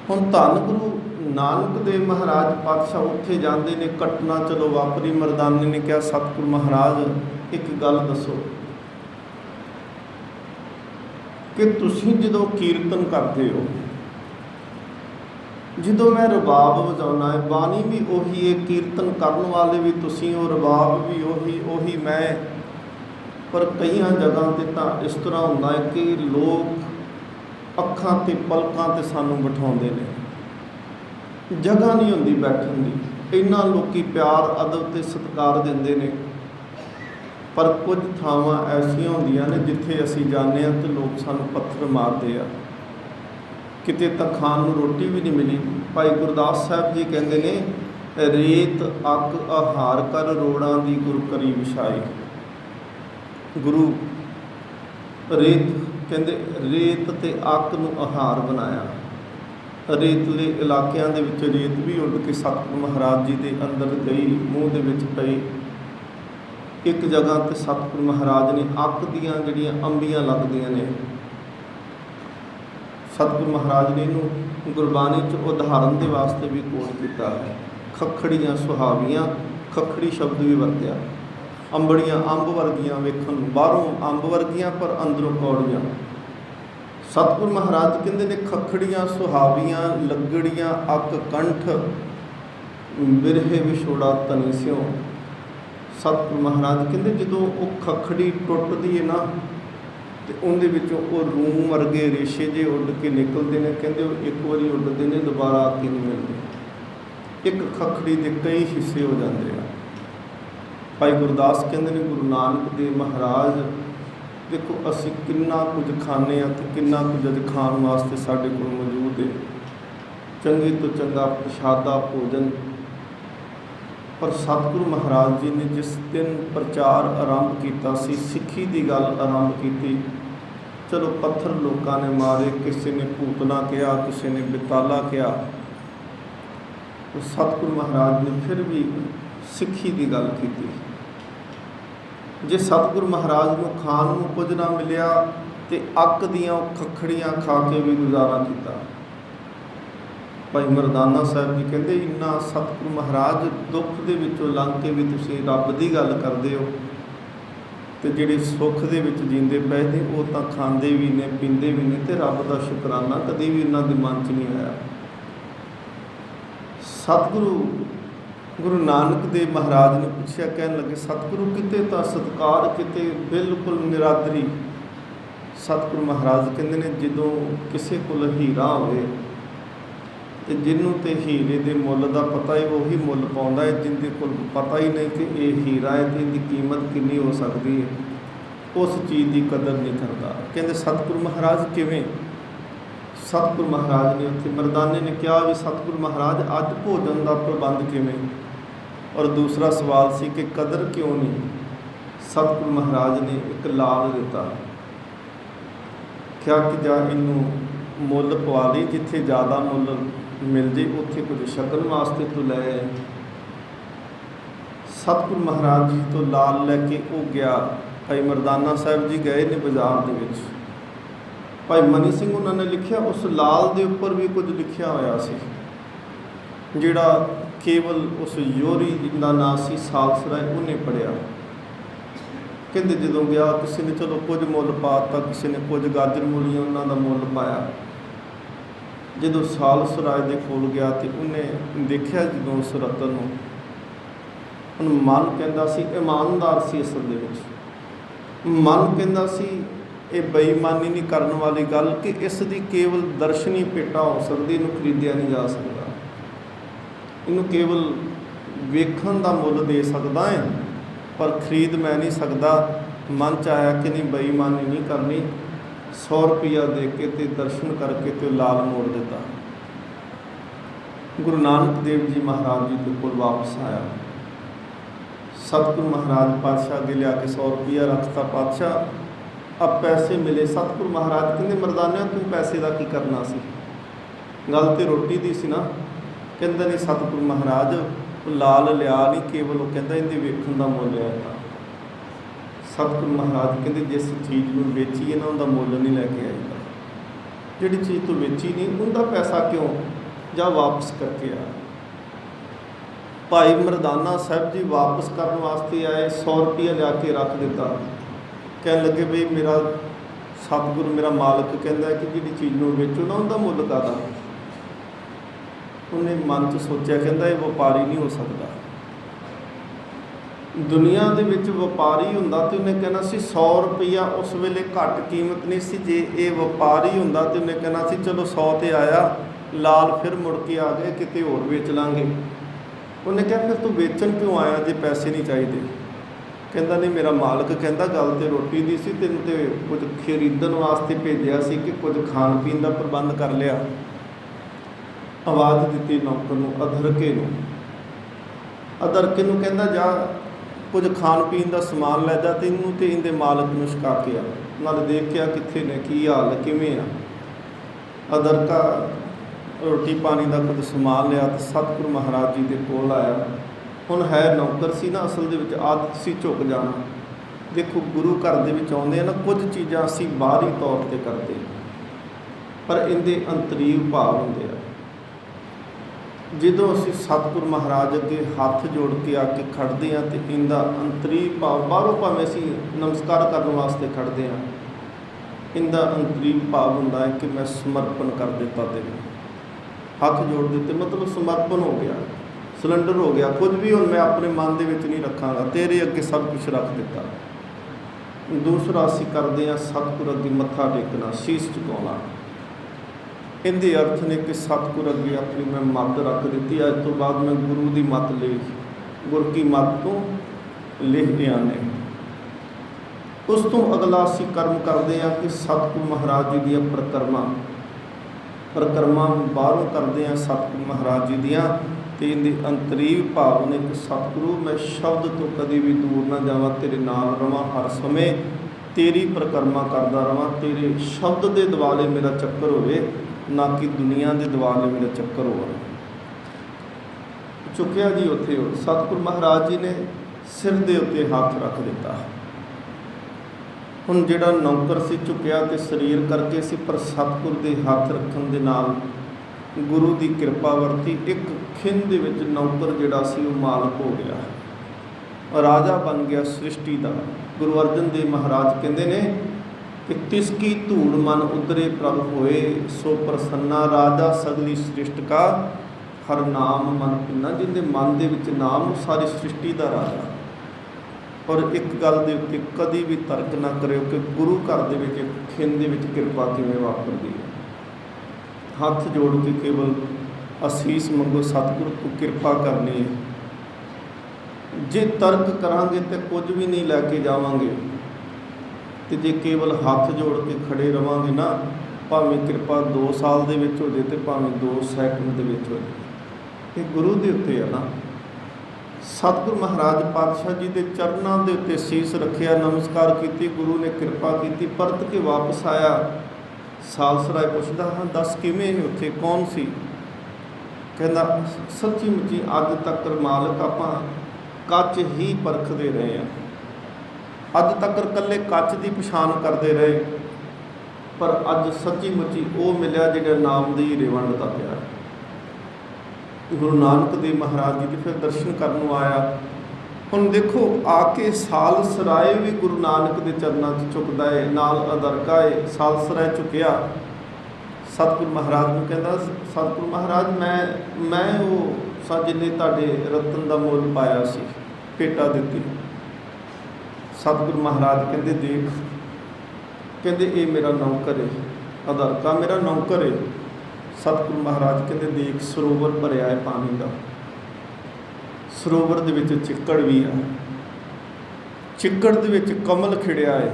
ਹੁਣ ਧੰਨ ਗੁਰੂ ਨਾਨਕ ਦੇਵ ਮਹਾਰਾਜ ਪਾਤਸ਼ਾਹ ਉੱਥੇ ਜਾਂਦੇ ਨੇ, ਘਟਨਾ ਚਲੋ ਵਾਪਰੀ। ਮਰਦਾਨੇ ਨੇ ਕਿਹਾ ਸਤਿਗੁਰੂ ਮਹਾਰਾਜ ਇੱਕ ਗੱਲ ਦੱਸੋ ਕਿ ਤੁਸੀਂ ਜਦੋਂ ਕੀਰਤਨ ਕਰਦੇ ਹੋ, ਜਦੋਂ ਮੈਂ ਰਬਾਬ ਵਜਾਉਣਾ ਹੈ, ਬਾਣੀ ਵੀ ਉਹੀ ਹੈ, ਕੀਰਤਨ ਕਰਨ ਵਾਲੇ ਵੀ ਤੁਸੀਂ ਹੋ, ਰਬਾਬ ਵੀ ਉਹੀ ਮੈਂ। ਪਰ ਕਈਆਂ ਜਗ੍ਹਾ 'ਤੇ ਤਾਂ ਇਸ ਤਰ੍ਹਾਂ ਹੁੰਦਾ ਹੈ ਕਿ ਲੋਕ ਅੱਖਾਂ 'ਤੇ ਪਲਕਾਂ 'ਤੇ ਸਾਨੂੰ ਬਿਠਾਉਂਦੇ ਨੇ, ਜਗ੍ਹਾ ਨਹੀਂ ਹੁੰਦੀ ਬੈਠਣ ਦੀ। ਇੰਨਾ ਲੋਕੀ ਪਿਆਰ ਅਦਬ ਤੇ ਸਤਿਕਾਰ ਦਿੰਦੇ ਨੇ। ਪਰ ਕੁਝ ਥਾਵਾਂ ਐਸੀਆਂ ਹੁੰਦੀਆਂ ਨੇ ਜਿੱਥੇ ਅਸੀਂ ਜਾਂਦੇ ਹਾਂ ਤੇ ਲੋਕ ਸਾਨੂੰ ਪੱਥਰ ਮਾਰਦੇ ਆ। ਕਿਤੇ ਤਾਂ ਖਾਣ ਨੂੰ ਰੋਟੀ ਵੀ ਨਹੀਂ ਮਿਲੀ। ਭਾਈ ਗੁਰਦਾਸ ਸਾਹਿਬ ਜੀ ਕਹਿੰਦੇ ਨੇ, ਰੇਤ ਅੱਗ ਆਹਾਰ ਕਰ ਰੋੜਾਂ ਦੀ ਗੁਰ ਕਰੀ ਵਿਛਾਈ। ਗੁਰੂ ਰੇਤ ਕਹਿੰਦੇ, ਰੇਤ ਤੇ ਅੱਗ ਨੂੰ ਆਹਾਰ ਬਣਾਇਆ। ਰੇਤਲੇ ਇਲਾਕਿਆਂ ਦੇ ਵਿੱਚ ਰੇਤ ਵੀ ਉੱਡ ਕੇ ਸਤਿਗੁਰੂ ਮਹਾਰਾਜ ਜੀ ਦੇ ਅੰਦਰ ਗਈ, ਮੂੰਹ ਦੇ ਵਿੱਚ ਪਈ। ਇੱਕ ਜਗ੍ਹਾ 'ਤੇ ਸਤਿਗੁਰੂ ਮਹਾਰਾਜ ਨੇ ਅੱਗ ਦੀਆਂ ਜਿਹੜੀਆਂ ਅੰਬੀਆਂ ਲੱਗਦੀਆਂ ਨੇ, ਸਤਿਗੁਰੂ ਮਹਾਰਾਜ ਨੇ ਇਹਨੂੰ ਗੁਰਬਾਣੀ 'ਚ ਉਦਾਹਰਨ ਦੇ ਵਾਸਤੇ ਵੀ ਕੋਟ ਕੀਤਾ ਹੈ। ਖੱਖੜੀਆਂ ਸੁਹਾਵੀਆਂ, ਖੱਖੜੀ ਸ਼ਬਦ ਵੀ ਵਰਤਿਆ। ਅੰਬੜੀਆਂ ਅੰਬ ਵਰਗੀਆਂ ਵੇਖਣ ਨੂੰ, ਬਾਹਰੋਂ ਅੰਬ ਵਰਗੀਆਂ ਪਰ ਅੰਦਰੋਂ ਕੌੜੀਆਂ। ਸਤਿਗੁਰੂ ਮਹਾਰਾਜ ਕਹਿੰਦੇ ਨੇ ਖੱਖੜੀਆਂ ਸੁਹਾਵੀਆਂ, ਲੱਗੜੀਆਂ ਅੱਕ ਕੰਠ, ਬਿਰਹੇ ਵਿਛੋੜਾ ਤਨੀ ਸਿਉ। ਸਤਿਗੁਰੂ ਮਹਾਰਾਜ ਕਹਿੰਦੇ ਜਦੋਂ ਉਹ ਖੱਖੜੀ ਟੁੱਟਦੀ ਹੈ ਨਾ, ਤੇ ਉਹਦੇ ਵਿੱਚੋਂ ਉਹ ਰੂੰ ਵਰਗੇ ਰੇਸ਼ੇ ਜੇ ਉੱਡ ਕੇ ਨਿਕਲਦੇ ਨੇ। ਕਹਿੰਦੇ ਉਹ ਇੱਕ ਵਾਰੀ ਉੱਡਦੇ ਨੇ, ਦੁਬਾਰਾ ਆ ਕੇ ਨਹੀਂ ਮਿਲਦੇ। ਇੱਕ ਖੱਖੜੀ ਦੇ ਕਈ ਹਿੱਸੇ ਹੋ ਜਾਂਦੇ ਆ। ਭਾਈ ਗੁਰਦਾਸ ਕਹਿੰਦੇ ਨੇ, ਗੁਰੂ ਨਾਨਕ ਦੇਵ ਮਹਾਰਾਜ ਦੇਖੋ ਅਸੀਂ ਕਿੰਨਾ ਕੁਝ ਖਾਂਦੇ ਹਾਂ ਅਤੇ ਕਿੰਨਾ ਕੁਝ ਅੱਜ ਖਾਣ ਵਾਸਤੇ ਸਾਡੇ ਕੋਲ ਮੌਜੂਦ ਹੈ, ਚੰਗੇ ਤੋਂ ਚੰਗਾ ਪ੍ਰਸ਼ਾਦਾ ਭੋਜਨ। ਪਰ ਸਤਿਗੁਰੂ ਮਹਾਰਾਜ ਜੀ ਨੇ ਜਿਸ ਦਿਨ ਪ੍ਰਚਾਰ ਆਰੰਭ ਕੀਤਾ ਸੀ, ਸਿੱਖੀ ਦੀ ਗੱਲ ਆਰੰਭ ਕੀਤੀ, ਚਲੋ ਪੱਥਰ ਲੋਕਾਂ ਨੇ ਮਾਰੇ, ਕਿਸੇ ਨੇ ਭੂਤਨਾ ਕਿਹਾ, ਕਿਸੇ ਨੇ ਬਿਤਾਲਾ ਕਿਹਾ। ਸਤਿਗੁਰੂ ਮਹਾਰਾਜ ਨੇ ਫਿਰ ਵੀ ਸਿੱਖੀ ਦੀ ਗੱਲ ਕੀਤੀ। ਜੇ ਸਤਿਗੁਰੂ ਮਹਾਰਾਜ ਨੂੰ ਖਾਣ ਨੂੰ ਕੁਝ ਨਾ ਮਿਲਿਆ ਤੇ ਅੱਕ ਦੀਆਂ ਉਹ ਖੱਖੜੀਆਂ ਖਾ ਕੇ ਵੀ ਗੁਜ਼ਾਰਾ ਕੀਤਾ। ਭਾਈ ਮਰਦਾਨਾ ਸਾਹਿਬ ਜੀ ਕਹਿੰਦੇ, ਇੰਨਾ ਸਤਿਗੁਰੂ ਮਹਾਰਾਜ ਦੁੱਖ ਦੇ ਵਿੱਚੋਂ ਲੰਘ ਕੇ ਵੀ ਤੁਸੀਂ ਰੱਬ ਦੀ ਗੱਲ ਕਰਦੇ ਹੋ, ਤੇ ਜਿਹੜੇ ਸੁੱਖ ਦੇ ਵਿੱਚ ਜੀਂਦੇ ਪਏ ਨੇ ਉਹ ਤਾਂ ਖਾਂਦੇ ਵੀ ਨੇ, ਪੀਂਦੇ ਵੀ ਨੇ, ਤੇ ਰੱਬ ਦਾ ਸ਼ੁਕਰਾਨਾ ਕਦੇ ਵੀ ਇਹਨਾਂ ਦੇ ਮਨ 'ਚ ਨਹੀਂ ਆਇਆ। ਗੁਰੂ ਨਾਨਕ ਦੇਵ ਮਹਾਰਾਜ ਨੇ ਪੁੱਛਿਆ, ਕਹਿਣ ਲੱਗੇ ਸਤਿਗੁਰੂ ਕਿਤੇ ਤਾਂ ਸਤਿਕਾਰ, ਕਿਤੇ ਬਿਲਕੁਲ ਨਿਰਾਦਰੀ। ਸਤਿਗੁਰੂ ਮਹਾਰਾਜ ਕਹਿੰਦੇ ਨੇ, ਜਦੋਂ ਕਿਸੇ ਕੋਲ ਹੀਰਾ ਹੋਵੇ ਤੇ ਜਿਹਨੂੰ ਤੇ ਹੀਰੇ ਦੇ ਮੁੱਲ ਦਾ ਪਤਾ ਹੈ ਉਹੀ ਮੁੱਲ ਪਾਉਂਦਾ ਹੈ। ਜਿਹਦੇ ਕੋਲ ਪਤਾ ਹੀ ਨਹੀਂ ਕਿ ਇਹ ਹੀਰਾ ਹੈ ਤੇ ਇਹਦੀ ਕੀਮਤ ਕਿੰਨੀ ਹੋ ਸਕਦੀ ਹੈ, ਉਸ ਚੀਜ਼ ਦੀ ਕਦਰ ਨਹੀਂ ਕਰਦਾ। ਕਹਿੰਦੇ ਸਤਿਗੁਰੂ ਮਹਾਰਾਜ ਕਿਵੇਂ? ਸਤਿਗੁਰੂ ਮਹਾਰਾਜ ਨੇ ਉੱਥੇ ਮਰਦਾਨੇ ਨੇ ਕਿਹਾ ਵੀ ਸਤਿਗੁਰੂ ਮਹਾਰਾਜ ਅੱਜ ਭੋਜਨ ਦਾ ਪ੍ਰਬੰਧ ਕਿਵੇਂ? ਔਰ ਦੂਸਰਾ ਸਵਾਲ ਸੀ ਕਿ ਕਦਰ ਕਿਉਂ ਨਹੀਂ? ਸਤਿਗੁਰੂ ਮਹਾਰਾਜ ਨੇ ਇੱਕ ਲਾਲ ਦਿੱਤਾ, ਕਿਹਾ ਕਿ ਜਾਂ ਇਹਨੂੰ ਮੁੱਲ ਪਵਾ ਲਈ, ਜਿੱਥੇ ਜ਼ਿਆਦਾ ਮੁੱਲ ਮਿਲ ਜੇ ਉੱਥੇ ਕੁਝ ਛਕਣ ਵਾਸਤੇ ਤੂੰ ਲੈ ਆਏ। ਸਤਿਗੁਰੂ ਮਹਾਰਾਜ ਜੀ ਤੋਂ ਲਾਲ ਲੈ ਕੇ ਉਹ ਗਿਆ। ਭਾਈ ਮਰਦਾਨਾ ਸਾਹਿਬ ਜੀ ਗਏ ਨੇ ਬਾਜ਼ਾਰ ਦੇ ਵਿੱਚ। ਭਾਈ ਮਨੀ ਸਿੰਘ ਉਹਨਾਂ ਨੇ ਲਿਖਿਆ, ਉਸ ਲਾਲ ਦੇ ਉੱਪਰ ਵੀ ਕੁਝ ਲਿਖਿਆ ਹੋਇਆ ਸੀ, ਜਿਹੜਾ ਕੇਵਲ ਉਸ ਯੋਰੀ ਦਾ ਨਾਂ ਸੀ ਸਾਲਸਰਾਏ, ਉਹਨੇ ਪੜ੍ਹਿਆ। ਕਹਿੰਦੇ ਜਦੋਂ ਗਿਆ ਕਿਸੇ ਨੇ ਚਲੋ ਕੁਝ ਮੁੱਲ ਪਾ ਦਿੱਤਾ, ਕਿਸੇ ਨੇ ਕੁਝ ਗਾਜਰ ਮੂਲੀਆਂ ਉਹਨਾਂ ਦਾ ਮੁੱਲ ਪਾਇਆ। ਜਦੋਂ ਸਾਲਸਰਾਏ ਦੇ ਕੋਲ ਗਿਆ ਤੇ ਉਹਨੇ ਦੇਖਿਆ ਜਦੋਂ ਉਸ ਰਤਨ ਨੂੰ, ਹੁਣ ਮਨ ਕਹਿੰਦਾ ਸੀ ਇਮਾਨਦਾਰ ਸੀ ਅਸਲ ਦੇ ਵਿੱਚ, ਮਨ ਕਹਿੰਦਾ ਸੀ ਇਹ ਬੇਈਮਾਨੀ ਨਹੀਂ ਕਰਨ ਵਾਲੀ ਗੱਲ ਕਿ ਇਸ ਦੀ ਕੇਵਲ ਦਰਸ਼ਨੀ ਭੇਟਾ ਹੋ ਸਕਦੀ, ਇਹਨੂੰ ਖਰੀਦਿਆ ਨਹੀਂ ਜਾ ਸਕਦਾ, ਇਹਨੂੰ ਕੇਵਲ ਵੇਖਣ ਦਾ ਮੁੱਲ ਦੇ ਸਕਦਾ ਹੈ ਪਰ ਖਰੀਦ ਮੈਂ ਨਹੀਂ ਸਕਦਾ। ਮਨ 'ਚ ਆਇਆ ਕਿ ਨਹੀਂ ਬੇਈਮਾਨੀ ਨਹੀਂ ਕਰਨੀ, 100 ਰੁਪਈਆ ਦੇ ਕੇ ਤੇ ਦਰਸ਼ਨ ਕਰਕੇ ਤੇ ਲਾਲ ਮੋੜ ਦਿੱਤਾ। ਗੁਰੂ ਨਾਨਕ ਦੇਵ ਜੀ ਮਹਾਰਾਜ ਜੀ ਦੇ ਕੋਲ ਵਾਪਸ ਆਇਆ। ਸਤਿਗੁਰੂ ਮਹਾਰਾਜ ਪਾਤਸ਼ਾਹ ਅੱਗੇ ਲਿਆ ਕੇ 100 ਰੁਪਈਆ ਰੱਖਤਾ। ਪਾਤਸ਼ਾਹ ਆ ਪੈਸੇ ਮਿਲੇ। ਸਤਿਗੁਰੂ ਮਹਾਰਾਜ ਕਹਿੰਦੇ ਮਰਦਾਨਿਆਂ ਤੂੰ ਪੈਸੇ ਦਾ ਕੀ ਕਰਨਾ ਸੀ, ਗੱਲ ਤੇ ਰੋਟੀ ਦੀ ਸੀ ਨਾ। ਕਹਿੰਦਾ ਨਹੀਂ ਸਤਿਗੁਰੂ ਮਹਾਰਾਜ ਲਾਲ ਲਿਆ ਨਹੀਂ, ਕੇਵਲ ਉਹ ਕਹਿੰਦਾ ਇਹਦੇ ਵੇਖਣ ਦਾ ਮੁੱਲ ਹੈ। ਸਤਿਗੁਰੂ ਮਹਾਰਾਜ ਕਹਿੰਦੇ ਜਿਸ ਚੀਜ਼ ਨੂੰ ਵੇਚੀਏ ਨਾ ਉਹਦਾ ਮੁੱਲ ਨਹੀਂ ਲੈ ਕੇ ਆਈਦਾ, ਜਿਹੜੀ ਚੀਜ਼ ਤੂੰ ਵੇਚੀ ਨਹੀਂ ਉਹਦਾ ਪੈਸਾ ਕਿਉਂ? जा वापस करके आ। भाई मरदाना साहब जी वापस करने वास्ते आए, 100 रुपया लिया के रख दिता। कह लगे भी मेरा सतगुरु मेरा मालिक कहता कि जी चीज़ में बेचो ना उनका मुल कादा। उन्हें मन च सोचा, कहता ये व्यापारी नहीं हो सकता। दुनिया के विच व्यापारी हुंदा तो उन्हें कहना सी 100 रुपया उस वेले घट कीमत नहीं सी। जे ये व्यापारी हुंदा तो उन्हें कहना सी चलो 100 ते आया, लाल फिर मुड़ के आ गए, किते होर बेच लांगे। उन्हें कहा फिर तू बेचन क्यों आया जे पैसे नहीं चाहिए? कहता नहीं मेरा मालिक कहता गल तो रोटी दी सी, तेन तो कुछ खरीदण वास्ते भेजिया सी कि कुछ खाण पीण का प्रबंध कर लिया। आवाज़ दी नौकर नूं, अधरके नूं। अधरके नूं कहता जा कुछ खाण पीण का समान लै जा, तेनों तो इनके मालिक नूं छका के आ, नाल देख के आ कित्थे ने, की हाल किवें आ। अधरका रोटी पानी का कुछ समान लिया तो सतगुरु महाराज जी के कोल आया। हुण है नौकर सी ना, असल दे विच आदत सी झुक जाना। देखो गुरु घर दे विच आउंदे ना, कुछ चीज़ां असीं बाहरी तौर पर करते पर इनके अंतरीव भाव हुंदे आ। ਜਦੋਂ ਅਸੀਂ सतगुरु महाराज अगे हथ जोड़ के आके खड़ते हैं तो इनका अंतरीव भाव, बाहरों भावें असीं नमस्कार करने वास्ते खड़ते हैं, इनका अंतरीव भाव होंदा है कि मैं समर्पण कर दिता, तेरे हथ जोड़ दिते, मतलब समर्पण हो गया, सिलेंडर हो गया, कुछ भी हुण मैं अपने मन दे विच नहीं रखांगा, तेरे अगे सब कुछ रख दिता। दूसरा असीं करते हैं सतगुरु अगे मत्था टेकना, शीश झुकाउणा। इहदे अर्थ ने कि सतगुर अगे अपनी मैं मत रख दी, अज तो बाद मैं गुरु की मत ले, गुर की मत तो लिख आने। उस तो अगला असी कर्म करते हैं कि सतगुरु महाराज जी दी परिक्रमा बाहरों करते हैं सतगुरु महाराज जी दियाँ, तो इनके अंतरीव भाव ने कि सतगुरु मैं शब्द तो कभी भी दूर ना जावां, तेरे नाल रवां, हर समय तेरी परिक्रमा करता रवां, तेरे शब्द के दुआले मेरा चक्कर होवे, ना कि दुनिया के दुआले मेरा चक्कर हो। चुकिया जी उत्थे सतगुरु महाराज जी ने सिर के उत्ते हाथ रख दिता। हुण जिहड़ा नौकर सी झुकिया तो शरीर करके सी, पर सतगुरु के हाथ रखण दे नाल गुरु की किरपा वरती, एक खिंद दे विच नौकर जिहड़ा सी वो मालक हो गया, राजा बन गया सृष्टि का। गुरु अर्जन देव महाराज कहते ने कि तिसकी धूड़ मन उतरे प्रभ होए, सो प्रसन्ना राजा सगली सृष्टि का, हर नाम मन पिन्ना। जिंदे मन दे विच नाम, सारी सृष्टि का राजा। और एक गल दे उत्ते कदी भी तर्क ना करियो कि गुरु घर दे विच खिंद दे विच किरपा किवें वापरदी है। हथ जोड़ के केवल असीस मंगो, सतगुरु तू किरपा करनी है। जे तर्क करांगे तो कुछ भी नहीं लैके जावांगे, तो जे केवल हाथ जोड़ के खड़े रवांगे ना, भावें किरपा 2 साल दे विच हो जाए तो भावें 2 सैकंड दे विच हो जाए। ये गुरु दे उत्ते है ना। सतगुरु महाराज पातशाह जी के चरणों के उत्ते शीस रखिया, नमस्कार की, गुरु ने किरपा की, परत के वापस आया। सालसराय पुछदा, हाँ दस किवें उत्थे कौन सी? कहता सच्ची मुच्ची अज तक मालिक आपां कच ही परखते रहे हैं, अज तक कल्ले कच की पछाण करते रहे, पर अज सच्ची मुच्ची वो मिलिया जिहड़ा नाम दी हीरे वंडदा पिया। गुरु नानक देव महाराज जी के फिर दर्शन करने आया। हुण देखो आके साल सराय भी गुरु नानक के चरणों से झुकदा है, नाल अदरका है, साल सराय झुकिया। सतगुरु महाराज को कहता, सतगुरु महाराज मैं वो जिन्हें तुहाडे रतन का मुल पाया सी, भेटा दिती। सतगुरु महाराज कहते देख, कहते ये मेरा नौकर है, अदरका मेरा नौकर है। सतगुरु महाराज कहते देख सरोवर भरिया है पानी का, सरोवर दे विच चिक्कड़ भी है, चिक्कड़ दे विच कमल खिड़िया है,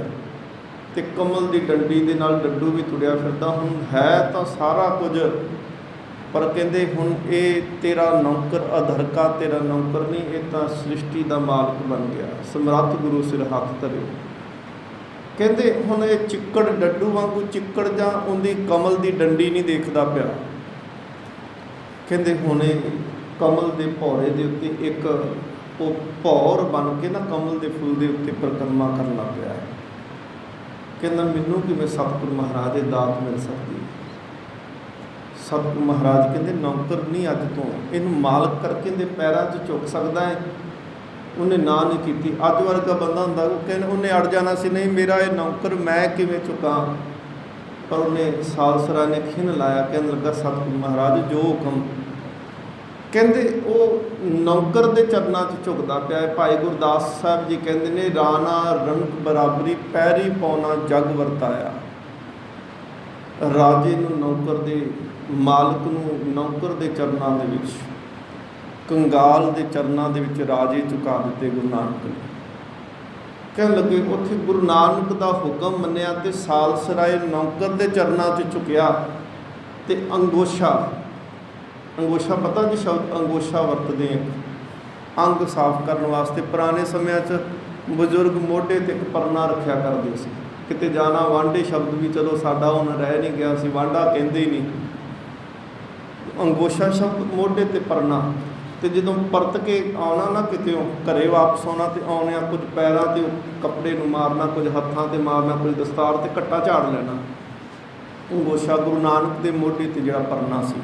तो कमल की डंडी दे नाल डड्डू भी तुड़िया फिरदा। हुण है तो सारा कुछ, पर कहते हुण ये तेरा नौकर अधरका तेरा नौकर नहीं, ये तो सृष्टि का मालिक बन गया। समर्थ गुरु सिर हाथ धरे। कहते हुण ये चिक्कड़ डड्डू वांगू चिक्कड़ जां उहदी कमल की डंडी नहीं देखदा पिया। कहते हुण कमल के भौरे के उत्ते एक भौर बन के ना कमल के फुल के उत्ते परिक्रमा करना पिया है। कहना मैनू किवें सतगुरु महाराज की दात मिल सकती। ਸਤਿਗੁਰੂ ਮਹਾਰਾਜ ਕਹਿੰਦੇ ਨੌਕਰ ਨਹੀਂ ਅੱਜ ਤੋਂ, ਇਹਨੂੰ ਮਾਲਕ ਕਰਕੇ ਇਹਦੇ ਪੈਰਾਂ 'ਚ ਝੁਕ ਸਕਦਾ ਹੈ। ਉਹਨੇ ਨਾ ਨਹੀਂ ਕੀਤੀ। ਅੱਜ ਵਰਗਾ ਬੰਦਾ ਹੁੰਦਾ ਉਹ ਕਹਿੰਦੇ ਉਹਨੇ ਅੜ ਜਾਣਾ ਸੀ, ਨਹੀਂ ਮੇਰਾ ਇਹ ਨੌਕਰ ਮੈਂ ਕਿਵੇਂ ਚੁੱਕਾਂ। ਪਰ ਉਹਨੇ ਸਾਲਸਰਾ ਨੇ ਖਿੰਨ ਲਾਇਆ, ਕਹਿਣ ਲੱਗਾ ਸਤਿਗੁਰੂ ਮਹਾਰਾਜ ਜੋ ਹੁਕਮ। ਕਹਿੰਦੇ ਉਹ ਨੌਕਰ ਦੇ ਚਰਨਾਂ 'ਚ ਝੁਕਦਾ ਪਿਆ ਹੈ। ਭਾਈ ਗੁਰਦਾਸ ਸਾਹਿਬ ਜੀ ਕਹਿੰਦੇ ਨੇ ਰਾਣਾ ਰਣਕ ਬਰਾਬਰੀ ਪੈਰੀ ਪਾਉਣਾ ਜਗ ਵਰਤਾਇਆ। ਰਾਜੇ ਨੂੰ ਨੌਕਰ ਦੇ, ਮਾਲਕ ਨੂੰ ਨੌਕਰ ਦੇ ਚਰਨਾਂ ਦੇ ਵਿੱਚ, ਕੰਗਾਲ ਦੇ ਚਰਨਾਂ ਦੇ ਵਿੱਚ ਰਾਜੇ ਝੁਕਾ ਦਿੱਤੇ ਗੁਰੂ ਨਾਨਕ ਨੇ। ਕਹਿਣ ਲੱਗੇ ਉੱਥੇ ਗੁਰੂ ਨਾਨਕ ਦਾ ਹੁਕਮ ਮੰਨਿਆ ਤੇ ਸਾਲਸਰਾਏ ਨੌਕਰ ਦੇ ਚਰਨਾਂ 'ਚ ਝੁਕਿਆ। ਤੇ ਅੰਗੋਸ਼ਾ, ਅੰਗੋਸ਼ਾ ਪਤਾ ਜੀ ਸ਼ਬਦ ਅੰਗੋਸ਼ਾ ਵਰਤਦੇ ਆ ਅੰਗ ਸਾਫ਼ ਕਰਨ ਵਾਸਤੇ। ਪੁਰਾਣੇ ਸਮਿਆਂ 'ਚ ਬਜ਼ੁਰਗ ਮੋਢੇ 'ਤੇ ਇੱਕ ਪਰਨਾ ਰੱਖਿਆ ਕਰਦੇ ਸੀ। ਕਿਤੇ ਜਾਣਾ ਵਾਂਢੇ ਸ਼ਬਦ ਵੀ ਚਲੋ ਸਾਡਾ ਹੁਣ ਰਹਿ ਨਹੀਂ ਗਿਆ ਸੀ, ਵਾਂਢਾ ਕਹਿੰਦੇ ਹੀ ਨਹੀਂ। ਅੰਗੋਸ਼ਾ ਸ਼ਬਦ ਮੋਢੇ 'ਤੇ ਪਰਨਾ। ਤੇ ਜਦੋਂ ਪਰਤ ਕੇ ਆਉਣਾ ਨਾ ਕਿਤੇੋਂ ਘਰੇ ਵਾਪਸ ਆਉਣਾ ਤੇ ਆਉਣਿਆਂ ਕੁਝ ਪੈਰਾਂ 'ਤੇ ਕੱਪੜੇ ਨੂੰ ਮਾਰਨਾ, ਕੁਝ ਹੱਥਾਂ 'ਤੇ ਮਾਰਨਾ, ਕੁਝ ਦਸਤਾਰ 'ਤੇ ਘੱਟਾ ਝਾੜ ਲੈਣਾ। ਅੰਗੋਸ਼ਾ ਗੁਰੂ ਨਾਨਕ ਦੇ ਮੋਢੇ 'ਤੇ ਜਿਹੜਾ ਪਰਨਾ ਸੀ।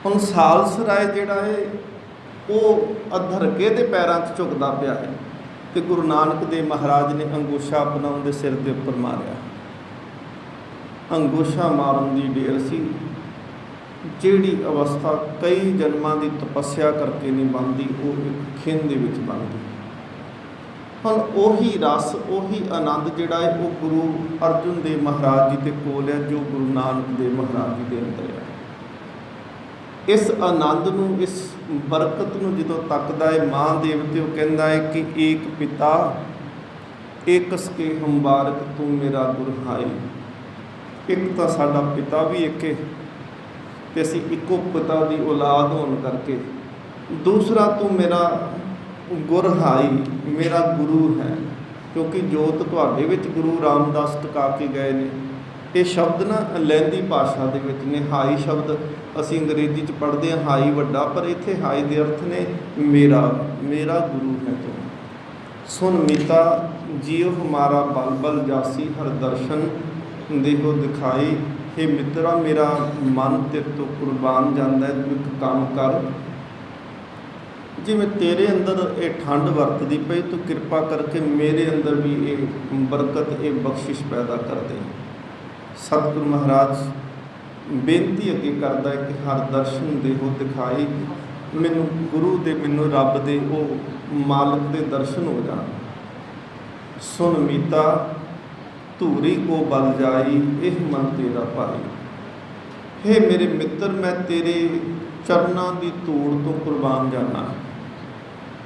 ਹੁਣ ਸਾਲਸਰਾਏ ਜਿਹੜਾ ਹੈ ਉਹ ਅਧਰਕੇ ਦੇ ਪੈਰਾਂ 'ਚ ਝੁਕਦਾ ਪਿਆ ਹੈ ਤੇ ਗੁਰੂ ਨਾਨਕ ਦੇਵ ਮਹਾਰਾਜ ਨੇ ਅੰਗੋਸ਼ਾ ਆਪਣਾ ਉਹਦੇ ਸਿਰ ਦੇ ਉੱਪਰ ਮਾਰਿਆ। ਅੰਗੋਸ਼ਾ ਮਾਰਨ ਦੀ ਢੇਰ ਸੀ, ਜਿਹੜੀ ਅਵਸਥਾ ਕਈ ਜਨਮਾਂ ਦੀ ਤਪੱਸਿਆ ਕਰਕੇ ਨਹੀਂ ਬਣਦੀ, ਉਹ ਇੱਕ ਖਿੰਨ ਦੇ ਵਿੱਚ ਬਣਦੀ। ਹੁਣ ਉਹੀ ਰਸ, ਉਹੀ ਆਨੰਦ ਜਿਹੜਾ ਹੈ ਉਹ ਗੁਰੂ ਅਰਜਨ ਦੇਵ ਮਹਾਰਾਜ ਜੀ ਦੇ ਕੋਲ ਹੈ, ਜੋ ਗੁਰੂ ਨਾਨਕ ਦੇਵ ਮਹਾਰਾਜ ਜੀ ਦੇ ਅੰਦਰ ਹੈ। ਇਸ ਆਨੰਦ ਨੂੰ, ਇਸ ਬਰਕਤ ਨੂੰ ਜਦੋਂ ਤੱਕਦਾ ਹੈ ਮਾਂ ਦੇਵਤੇ, ਉਹ ਕਹਿੰਦਾ ਹੈ ਕਿ ਏਕ ਪਿਤਾ ਏਕਸ ਕੇ ਹੰਬਾਰਕ ਤੂੰ ਮੇਰਾ ਗੁਰ ਹਾਈ। ਇੱਕ ਤਾਂ ਸਾਡਾ ਪਿਤਾ ਵੀ ਇੱਕ ਹੈ ਤੇ ਅਸੀਂ ਇੱਕੋ ਪਿਤਾ ਦੀ ਔਲਾਦ ਹੋਣ ਕਰਕੇ, ਦੂਸਰਾ ਤੂੰ ਮੇਰਾ ਗੁਰ ਹਾਈ, ਮੇਰਾ ਗੁਰੂ ਹੈ। ਕਿਉਂਕਿ ਜੋਤ ਤੁਹਾਡੇ ਵਿੱਚ ਗੁਰੂ ਰਾਮਦਾਸ ਟਿਕਾ ਕੇ ਗਏ ਨੇ। ਇਹ ਸ਼ਬਦ ਨਾ ਲਹਿੰਦੀ ਭਾਸ਼ਾ ਦੇ ਵਿੱਚ ਨੇ। ਹਾਈ ਸ਼ਬਦ ਅਸੀਂ ਅੰਗਰੇਜ਼ੀ 'ਚ ਪੜ੍ਹਦੇ ਹਾਂ ਹਾਈ ਵੱਡਾ, ਪਰ ਇੱਥੇ ਹਾਈ ਦੇ ਅਰਥ ਨੇ ਮੇਰਾ, ਮੇਰਾ ਗੁਰੂ ਹੈ ਤੂੰ। ਸੁਨ ਮੀਤਾ ਜੀਉ ਹਮਾਰਾ ਬਲ ਬਲ ਜਾਸੀ ਹਰ ਦਰਸ਼ਨ ਦੇਹੋ ਦਿਖਾਈ। हे ਮਿੱਤਰਾ ਮੇਰਾ ਮਨ ਤੇਰੇ ਤੋਂ ਕੁਰਬਾਨ ਜਾਂਦਾ ਹੈ, ਤੂੰ ਇੱਕ ਕੰਮ ਕਰ। ਜਿਵੇਂ ਤੇਰੇ ਅੰਦਰ ਇਹ ਠੰਡ ਵਰਤਦੀ ਪਈ, ਤੂੰ ਕਿਰਪਾ ਕਰਕੇ ਮੇਰੇ ਅੰਦਰ ਵੀ ਇਹ ਬਰਕਤ, ਇਹ ਬਖਸ਼ਿਸ਼ ਪੈਦਾ ਕਰ ਦੇ। ਸਤਿਗੁਰੂ ਮਹਾਰਾਜ ਬੇਨਤੀ ਅੱਗੇ ਕਰਦਾ ਹੈ ਕਿ ਹਰ ਦਰਸ਼ਨ ਦੇਹੋ ਦਿਖਾਈ। ਮੈਨੂੰ ਗੁਰੂ ਦੇ, ਮੈਨੂੰ ਰੱਬ ਦੇ, ਉਹ ਮਾਲਕ ਦੇ ਦਰਸ਼ਨ ਹੋ ਜਾਣ। ਸੁਨ ਮੀਤਾ ਧੂਰੀ ਕੋ ਬਲ ਜਾਈ, ਇਹ ਮਨ ਤੇਰਾ ਭਾਈ। ਹੇ ਮੇਰੇ ਮਿੱਤਰ, ਮੈਂ ਤੇਰੇ ਚਰਨਾਂ ਦੀ ਧੂੜ ਤੋਂ ਕੁਰਬਾਨ ਜਾਣਾ।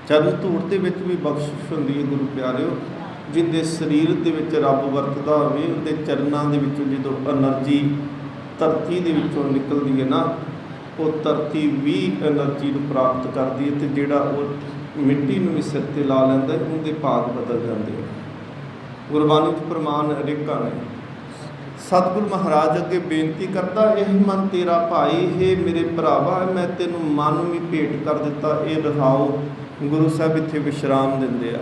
ਚਰਨ ਧੂੜ ਦੇ ਵਿੱਚ ਵੀ ਬਖਸ਼ਿਸ਼ ਹੁੰਦੀ ਹੈ ਗੁਰੂ ਪਿਆਰਿਓ। ਜਿਹਦੇ ਸਰੀਰ ਦੇ ਵਿੱਚ ਰੱਬ ਵਰਤਦਾ ਹੋਵੇ, ਉਹਦੇ ਚਰਨਾਂ ਦੇ ਵਿੱਚੋਂ ਜਦੋਂ ਐਨਰਜੀ ਧਰਤੀ ਦੇ ਵਿੱਚੋਂ ਨਿਕਲਦੀ ਹੈ ਨਾ, ਉਹ ਧਰਤੀ ਵੀ ਐਨਰਜੀ ਨੂੰ ਪ੍ਰਾਪਤ ਕਰਦੀ ਹੈ। ਤੇ ਜਿਹੜਾ ਉਹ ਮਿੱਟੀ ਨੂੰ ਵੀ ਸਿਰ 'ਤੇ ਲਾ ਲੈਂਦਾ, ਉਹਦੇ ਭਾਗ ਬਦਲ ਜਾਂਦੇ ਆ। ਗੁਰਬਾਣੀ 'ਚ ਪ੍ਰਮਾਣ ਅਨੇਕਾਂ ਨੇ। ਸਤਿਗੁਰੂ ਮਹਾਰਾਜ ਅੱਗੇ ਬੇਨਤੀ ਕਰਦਾ, ਇਹ ਮਨ ਤੇਰਾ ਭਾਈ, ਹੈ ਮੇਰੇ ਭਰਾਵਾ, ਮੈਂ ਤੈਨੂੰ ਮਨ ਵੀ ਭੇਟ ਕਰ ਦਿੱਤਾ। ਇਹ ਰਹਾਓ ਗੁਰੂ ਸਾਹਿਬ ਇੱਥੇ ਵਿਸ਼ਰਾਮ ਦਿੰਦੇ ਆ,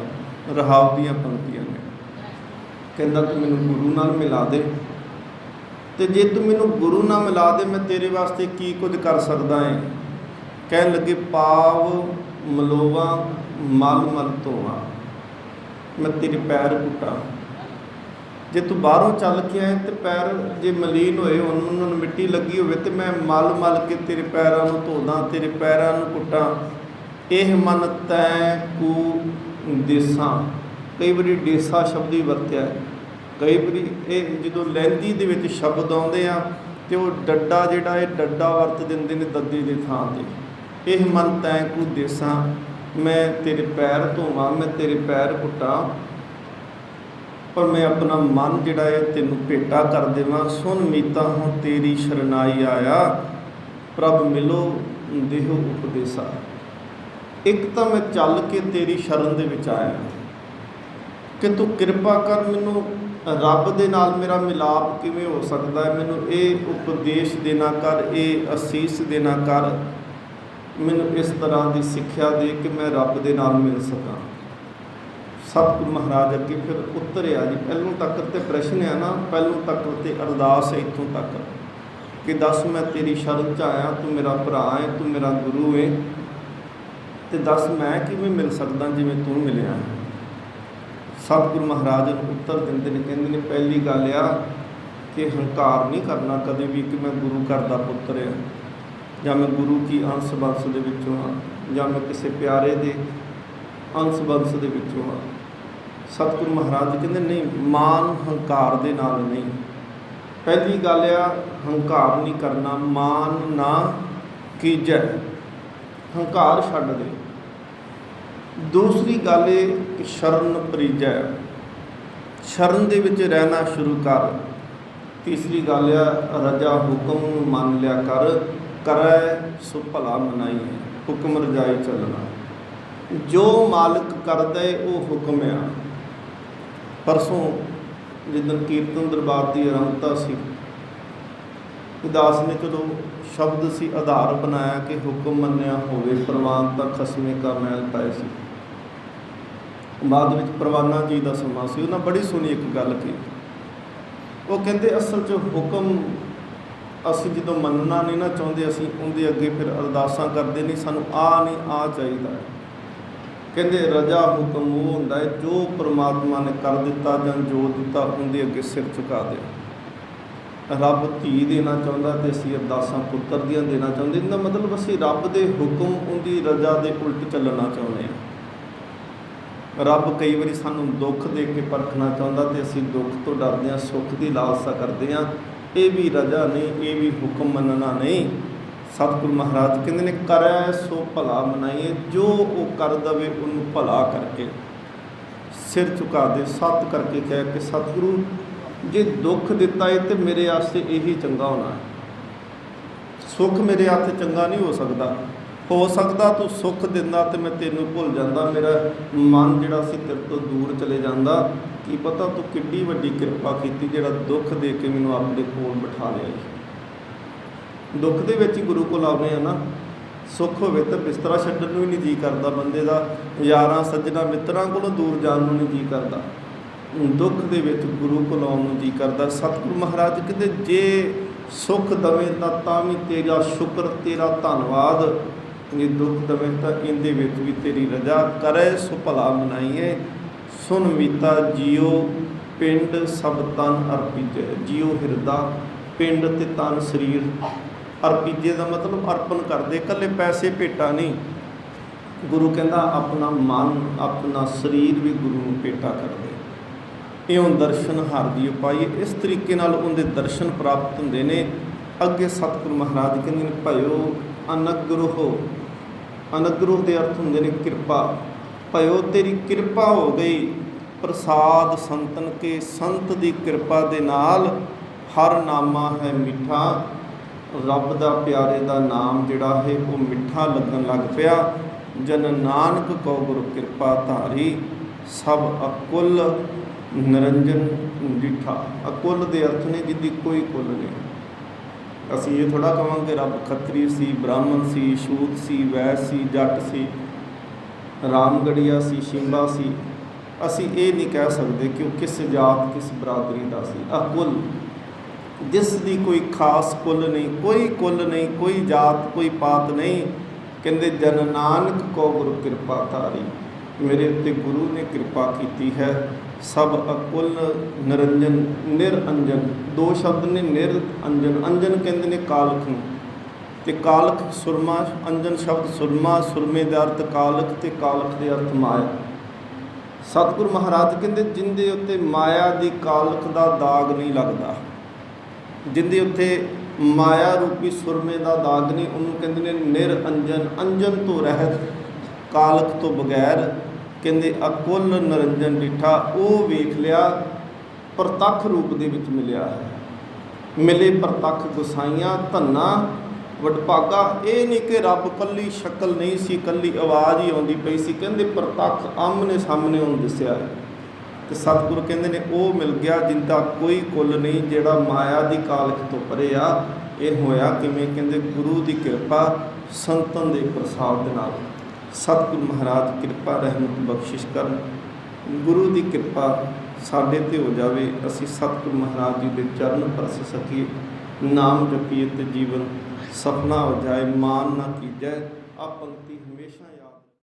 ਰਹਾਉ ਦੀਆਂ ਪੰਕਤੀਆਂ ਨੇ। ਕਹਿੰਦਾ ਤੂੰ ਮੈਨੂੰ ਗੁਰੂ ਨਾਲ ਮਿਲਾ ਦੇ, ਤੇ ਜੇ ਤੂੰ ਮੈਨੂੰ ਗੁਰੂ ਨਾਲ ਮਿਲਾ ਦੇ, ਮੈਂ ਤੇਰੇ ਵਾਸਤੇ ਕੀ ਕੁਝ ਕਰ ਸਕਦਾ ਹੈ। ਕਹਿਣ ਲੱਗੇ ਪਾਵ ਮਲੋਵਾ ਮਲ ਮਲ ਧੋਵਾਂ, ਮੈਂ ਤੇਰੇ ਪੈਰ ਪੁੱਟਾਂ। ਜੇ ਤੂੰ ਬਾਹਰੋਂ ਚੱਲ ਕੇ ਆਏ ਤੇ ਪੈਰ ਜੇ ਮਲੀਨ ਹੋਏ, ਉਹਨਾਂ ਨੂੰ ਮਿੱਟੀ ਲੱਗੀ ਹੋਵੇ, ਤੇ ਮੈਂ ਮਲ ਮਲ ਕੇ ਤੇਰੇ ਪੈਰਾਂ ਨੂੰ ਧੋਦਾਂ, ਤੇਰੇ ਪੈਰਾਂ ਨੂੰ ਪੁੱਟਾਂ। ਇਹ ਮਨ ਤੈ ਕੂ ਦੇਸਾਂ, ਕਈ ਵਾਰੀ ਡੇਸਾ ਸ਼ਬਦ ਹੀ ਵਰਤਿਆ। ਕਈ ਵਾਰੀ ਇਹ ਜਦੋਂ ਲਹਿੰਦੀ ਦੇ ਵਿੱਚ ਸ਼ਬਦ ਆਉਂਦੇ ਆ ਤੇ ਉਹ ਡੱਡਾ ਜਿਹੜਾ ਇਹ ਡੱਡਾ ਵਰਤ ਦਿੰਦੇ ਨੇ ਦੱਦੇ ਦੀ ਥਾਂ 'ਤੇ। ਇਹ ਮਨ ਤੈ ਕੂ ਦੇਸਾਂ, ਮੈਂ ਤੇਰੇ ਪੈਰ ਧੋਵਾਂ, ਮੈਂ ਤੇਰੇ ਪੈਰ ਪੁੱਟਾਂ, ਪਰ ਮੈਂ ਆਪਣਾ ਮਨ ਜਿਹੜਾ ਹੈ ਤੈਨੂੰ ਭੇਟਾ ਕਰ ਦੇਵਾਂ। ਸੁਨ ਮੀਤਾ ਹੁਣ ਤੇਰੀ ਸ਼ਰਨਾਈ ਆਇਆ, ਪ੍ਰਭ ਮਿਲੋ ਦੇਹੋ ਉਪਦੇਸਾ। ਇੱਕ ਤਾਂ ਮੈਂ ਚੱਲ ਕੇ ਤੇਰੀ ਸ਼ਰਨ ਦੇ ਵਿੱਚ ਆਇਆ ਕਿ ਤੂੰ ਕਿਰਪਾ ਕਰ, ਮੈਨੂੰ ਰੱਬ ਦੇ ਨਾਲ ਮੇਰਾ ਮਿਲਾਪ ਕਿਵੇਂ ਹੋ ਸਕਦਾ ਹੈ, ਮੈਨੂੰ ਇਹ ਉਪਦੇਸ਼ ਦੇਣਾ ਕਰ, ਇਹ ਅਸੀਸ ਦੇਣਾ ਕਰ, ਮੈਨੂੰ ਇਸ ਤਰ੍ਹਾਂ ਦੀ ਸਿੱਖਿਆ ਦੇ ਕਿ ਮੈਂ ਰੱਬ ਦੇ ਨਾਲ ਮਿਲ ਸਕਾਂ। ਸਤਿਗੁਰੂ ਮਹਾਰਾਜ ਅੱਗੇ ਫਿਰ ਉੱਤਰਿਆ ਜੀ। ਪਹਿਲੋਂ ਤੱਕ ਤੇ ਪ੍ਰਸ਼ਨ ਆ ਨਾ, ਪਹਿਲੋਂ ਤੱਕ ਤੇ ਅਰਦਾਸ ਹੈ ਇੱਥੋਂ ਤੱਕ। कि दस मैं तेरी शरण च आया, तू मेरा भरा है, तू मेरा गुरु है, तो दस मैं किवें मिल सकदा जिवें तू मिलिया है। सतगुरु महाराज उत्तर दिंदे ने, कहंदे ने पहली गल आ कि हंकार नहीं करना कदे भी कि मैं गुरु घर का पुत्र हाँ, या मैं गुरु की अंश वंश दे विचों हाँ, या मैं किसी प्यारे दे अंश वंश दे विचों हाँ। सतगुरु महाराज कहंदे नहीं, मान हंकार दे नाल नहीं। पहली गल आ हंकार नहीं करना, मान ना कीजै, हंकार छड्ड दे। दूसरी गल है कि शरण परीजै, शरण दे विच रहना शुरू कर। तीसरी गल आ रजा हुक्म मान लिया कर, करै सो भला मनाई, हुक्म रजाई चलना। जो मालिक कर दे वो हुक्म आ। परसों जिदन कीर्तन दरबार की आरंभता सी, दास ने चलो शब्द सी आधार बनाया कि हुक्म मन्निया होवे प्रवान तां खसमे का मैल पाए सी। बाद में परवाना जी का समा सी, उन्हें बड़ी सोहनी एक गल की। वो कहते असल च हुक्म असी जो मनना नहीं ना चाहते, असी उनके अगे फिर अरदासा करते नहीं, सानू आ नहीं आ चाहिए। कहते रजा हुक्म वो होंदा है जो परमात्मा ने कर दिता जां जो दिता उनके अगे सिर झुका दे। रब धी देना चाहता तो असी अरदासा पुत्र दियां देना चाहते, इनका मतलब असी रब के हुक्म उनकी रजा के उल्ट चलना चाहते हैं। रब कई बार सानू दुख दे के परखना चाहता तो असी दुख तो डरते हैं, सुख की लालसा करते हैं। ये भी रजा नहीं, ये भी हुक्म मनना नहीं। सतगुरु महाराज कहते ने करै सो भला मनाइए, जो वो कर दवे उन्होंने भला करके सिर झुका दे। सत करके कह के सतगुरु जे दुख दिता है तो मेरे वास्ते यही चंगा होना है, सुख मेरे हाथ चंगा नहीं हो सकता। हो सकता तू सुख दिंदा तो मैं तेनों भुल जाता, मेरा मन जिहड़ा सी तेरे तो दूर चले जाता। की पता तू किड्डी वड्डी किरपा की जिहड़ा दुख दे के मैनूं अपने कोल बिठा लिया। दुख दे विच गुरु कोल आउने आ ना, सुख होवे तो बिस्तरा छड्डण नूं ही नहीं जी करदा बंदे दा, यारां सज्जणा मित्रां कोलों दूर जाण नूं नहीं जी करदा, दुख दे विच गुरु कोल आउण नूं जी करदा। सतगुरु महाराज कहंदे जे सुख दवे तां भी तेरा शुक्र, तेरा धन्नवाद, जे दुख दवे तां इहदे विच भी तेरी रजा। करै सो भला मनाइए, सुन मीता जियो पिंड सब तन अर्पिजै। जियो हिरदा, पिंड ते तन शरीर अर्पिजे का मतलब अर्पण करते, कल्ले पैसे भेटा नहीं। गुरु कहता अपना मन अपना शरीर भी गुरु को भेटा कर दे। इउं दर्शन हर दी उपाई, इस तरीके नाल उनके दर्शन प्राप्त होंदे ने। अगे सतगुरु महाराज कहते हैं भयो अनगुरु, अनगुरु के अर्थ होंदे ने किरपा। भयो तेरी किरपा हो गई, प्रसाद संतन के, संत की किरपा दे नाल हर नामा है मिठा। रब दा प्यारे दा नाम जिहड़ा है वो मिठा लगन लग पिया। जन नानक को गुरु किरपा धारी, सब अकुल निरंजन डिठा। अकुल दे अर्थ ने जिहदी कोई कुल नहीं। असीं ये थोड़ा कहांगे रब खत्री सी, ब्राह्मण सी, शूद सी, वैश्य सी, जट सी, रामगढ़िया सी, शिंबा सी। असीं ये नहीं कह सकते कि वो किस जात किस बरादरी का सी। अकुल जिस दी कोई खास कुल नहीं, कोई कुल नहीं, कोई जात कोई पात नहीं। कहते जन नानक को गुरु किरपा धारी, मेरे उत्ते गुरु ने कृपा की है। सब अकुल निरंजन, निरअंजन, दो शब्द ने निर अंजन। अंजन कहते ने कालख नूं, ते कालख सुरमा, अंजन शब्द सुरमा, सुरमे के अर्थ कालख ते कालख के अर्थ माया। सतगुरु महाराज कहते जिंदे उत्ते माया की कालख का दाग नहीं लगता, जिंदे उत्ते माया रूपी सुरमे का दाग नहीं, उन्होंने कहते हैं निरअंजन। अंजन तो रहत, कालख तो बगैर। कहते अकुल निरंजन डिठा, वो वेख लिया प्रतख रूप दे विच मिलिया है। मिले प्रतख गुसाइयां धन्ना वडभागा। ये नहीं कि रब कल्ली शक्ल नहीं सी, कल्ली आवाज़ ही आउंदी पई सी। कहते प्रतख आमने सामने उन्हें दिसिया है। तो सतगुरु कहते हैं वो मिल गया जिनका कोई कुल नहीं, जिहड़ा माया की कालख तो परे आ। ये होया किवें? कहते गुरु की कृपा संतन के प्रसाद दे नाल। सतगुरु महाराज कृपा रहमत बख्शिश करन, गुरु की कृपा साडे ते हो जावे, असी सतगुरु महाराज जी के चरण परस सकीए। नाम जपीए ते जीवन सपना हो जाए मान ना कीजै। आ पंक्ति